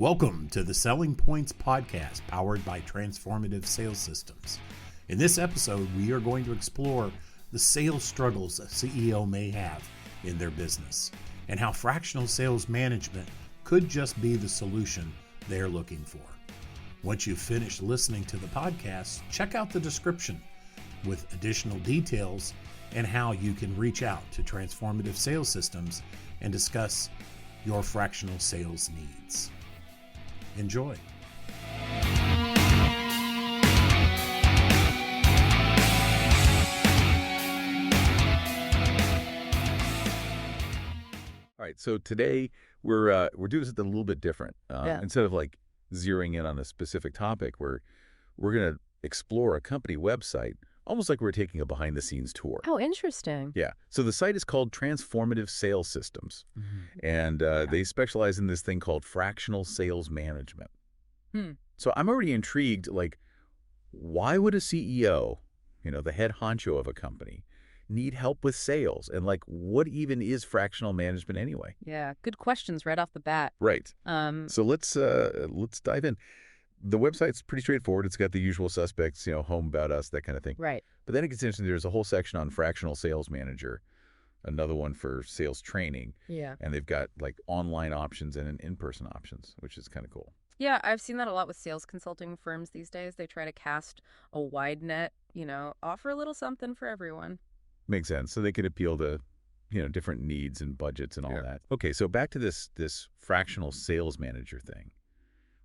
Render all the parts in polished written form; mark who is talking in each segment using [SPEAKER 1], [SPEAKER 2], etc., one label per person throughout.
[SPEAKER 1] Welcome to the Selling Points podcast powered by Transformative Sales Systems. In this episode, we are going to explore the sales struggles a CEO may have in their business and how fractional sales management could just be the solution they're looking for. Once you've finished listening to the podcast, check out the description with additional details and how you can reach out to Transformative Sales Systems and discuss your fractional sales needs. Enjoy.
[SPEAKER 2] All right, so today we're doing something a little bit different. Instead of like zeroing in on a specific topic, we're going to explore a company website, almost like we're taking a behind-the-scenes tour.
[SPEAKER 3] Oh, interesting.
[SPEAKER 2] Yeah. So the site is called Transformative Sales Systems, and they specialize in this thing called Fractional Sales Management. So I'm already intrigued, like, why would a CEO, the head honcho of a company, need help with sales? And, like, what even is fractional management anyway?
[SPEAKER 3] Yeah, good questions right off the bat.
[SPEAKER 2] Right. So let's dive in. The website's pretty straightforward. It's got the usual suspects, home, about us, that kind of thing.
[SPEAKER 3] Right.
[SPEAKER 2] But then it gets interesting. There's a whole section on fractional sales manager, another one for sales training.
[SPEAKER 3] Yeah.
[SPEAKER 2] And they've got like online options and in-person options, which is kind of cool.
[SPEAKER 3] Yeah, I've seen that a lot with sales consulting firms these days. They try to cast a wide net, offer a little something for everyone.
[SPEAKER 2] Makes sense. So they could appeal to, different needs and budgets and all that. Okay, so back to this fractional sales manager thing.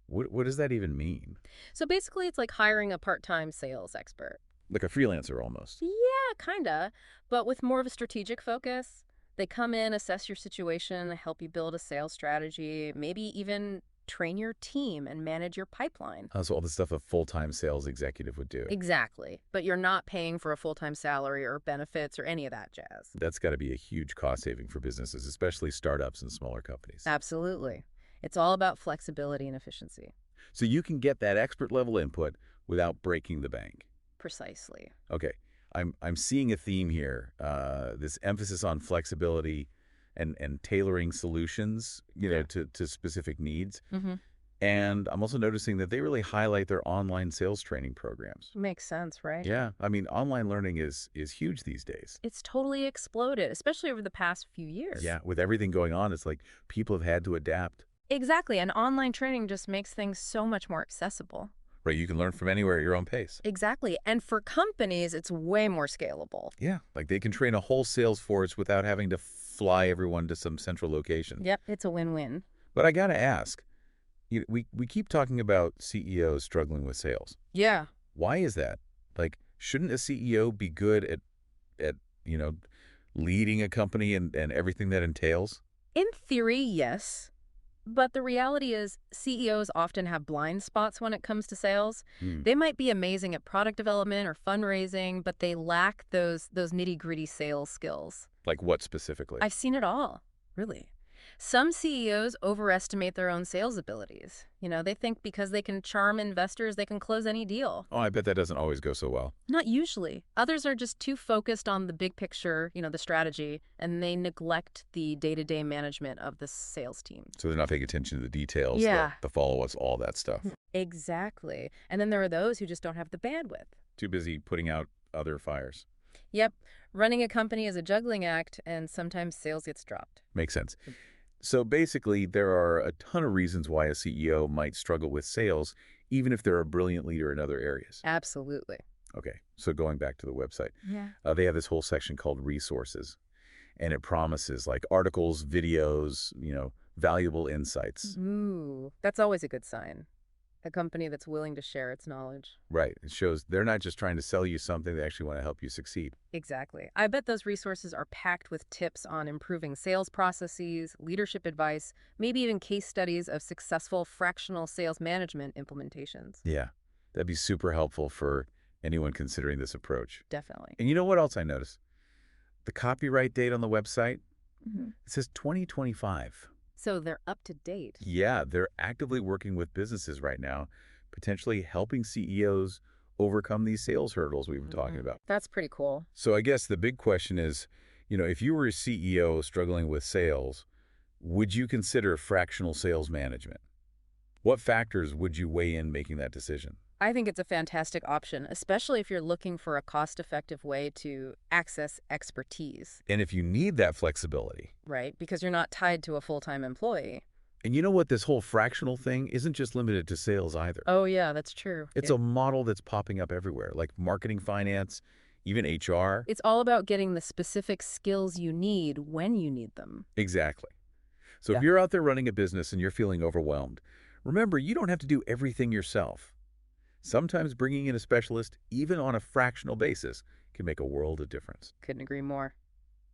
[SPEAKER 2] What does that even mean?
[SPEAKER 3] So basically, it's like hiring a part-time sales expert.
[SPEAKER 2] Like a freelancer almost.
[SPEAKER 3] Yeah, kind of, but with more of a strategic focus. They come in, assess your situation, help you build a sales strategy, maybe even train your team and manage your pipeline.
[SPEAKER 2] So all the stuff a full-time sales executive would do.
[SPEAKER 3] Exactly, but you're not paying for a full-time salary or benefits or any of that jazz.
[SPEAKER 2] That's got to be a huge cost saving for businesses, especially startups and smaller companies.
[SPEAKER 3] Absolutely. It's all about flexibility and efficiency.
[SPEAKER 2] So you can get that expert level input without breaking the bank.
[SPEAKER 3] Precisely.
[SPEAKER 2] Okay. I'm seeing a theme here, this emphasis on flexibility and tailoring solutions, to specific needs. And I'm also noticing that they really highlight their online sales training programs.
[SPEAKER 3] Makes sense, right?
[SPEAKER 2] Yeah. I mean, online learning is huge these days.
[SPEAKER 3] It's totally exploded, especially over the past few years.
[SPEAKER 2] Yeah. With everything going on, it's like people have had to adapt.
[SPEAKER 3] Exactly. And online training just makes things so much more accessible.
[SPEAKER 2] Right. You can learn from anywhere at your own pace.
[SPEAKER 3] Exactly. And for companies, it's way more scalable.
[SPEAKER 2] Yeah. Like they can train a whole sales force without having to fly everyone to some central location.
[SPEAKER 3] Yep. It's a win-win.
[SPEAKER 2] But I got to ask, we keep talking about CEOs struggling with sales.
[SPEAKER 3] Yeah.
[SPEAKER 2] Why is that? Like, shouldn't a CEO be good at leading a company and everything that entails?
[SPEAKER 3] In theory, yes. But the reality is CEOs often have blind spots when it comes to sales. They might be amazing at product development or fundraising, but they lack those nitty-gritty sales skills.
[SPEAKER 2] Like what specifically?
[SPEAKER 3] I've seen it all, really. Some CEOs overestimate their own sales abilities. They think because they can charm investors, they can close any deal.
[SPEAKER 2] Oh, I bet that doesn't always go so well.
[SPEAKER 3] Not usually. Others are just too focused on the big picture, the strategy, and they neglect the day-to-day management of the sales team.
[SPEAKER 2] So they're not paying attention to the details,
[SPEAKER 3] Yeah.
[SPEAKER 2] the follow-ups, all that stuff.
[SPEAKER 3] Exactly. And then there are those who just don't have the bandwidth.
[SPEAKER 2] Too busy putting out other fires.
[SPEAKER 3] Yep. Running a company is a juggling act, and sometimes sales gets dropped.
[SPEAKER 2] Makes sense. So basically, there are a ton of reasons why a CEO might struggle with sales, even if they're a brilliant leader in other areas.
[SPEAKER 3] Absolutely.
[SPEAKER 2] Okay, so going back to the website,
[SPEAKER 3] Yeah.
[SPEAKER 2] they have this whole section called resources, and it promises like articles, videos, valuable insights.
[SPEAKER 3] Ooh, that's always a good sign. A company that's willing to share its knowledge.
[SPEAKER 2] Right. It shows they're not just trying to sell you something, they actually want to help you succeed.
[SPEAKER 3] Exactly. I bet those resources are packed with tips on improving sales processes, leadership advice, maybe even case studies of successful fractional sales management implementations.
[SPEAKER 2] Yeah, that'd be super helpful for anyone considering this approach.
[SPEAKER 3] Definitely.
[SPEAKER 2] And you know what else I noticed? The copyright date on the website, it says 2025.
[SPEAKER 3] So they're up to date.
[SPEAKER 2] Yeah, they're actively working with businesses right now, potentially helping CEOs overcome these sales hurdles we've been talking about.
[SPEAKER 3] That's pretty cool.
[SPEAKER 2] So I guess the big question is, if you were a CEO struggling with sales, would you consider fractional sales management? What factors would you weigh in making that decision?
[SPEAKER 3] I think it's a fantastic option, especially if you're looking for a cost-effective way to access expertise,
[SPEAKER 2] And if you need that flexibility,
[SPEAKER 3] right? Because you're not tied to a full-time employee.
[SPEAKER 2] and you know what, this whole fractional thing isn't just limited to sales either.
[SPEAKER 3] Oh, yeah, that's true.
[SPEAKER 2] It's a model that's popping up everywhere, like marketing, finance, even HR.
[SPEAKER 3] It's all about getting the specific skills you need when you need them.
[SPEAKER 2] Exactly. So
[SPEAKER 3] Yeah.
[SPEAKER 2] if you're out there running a business and you're feeling overwhelmed, remember, you don't have to do everything yourself. Sometimes bringing in a specialist, even on a fractional basis, can make a world of difference.
[SPEAKER 3] Couldn't agree more.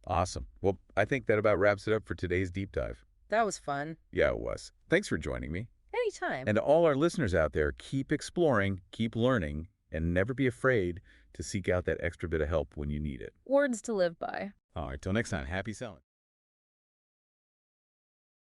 [SPEAKER 2] Awesome. Well, I think that about wraps it up for today's deep dive.
[SPEAKER 3] That was fun.
[SPEAKER 2] Yeah, it was. Thanks for joining me.
[SPEAKER 3] Anytime.
[SPEAKER 2] And to all our listeners out there, keep exploring, keep learning, and never be afraid to seek out that extra bit of help when you need it.
[SPEAKER 3] Words to live by.
[SPEAKER 2] All right, till next time, happy selling.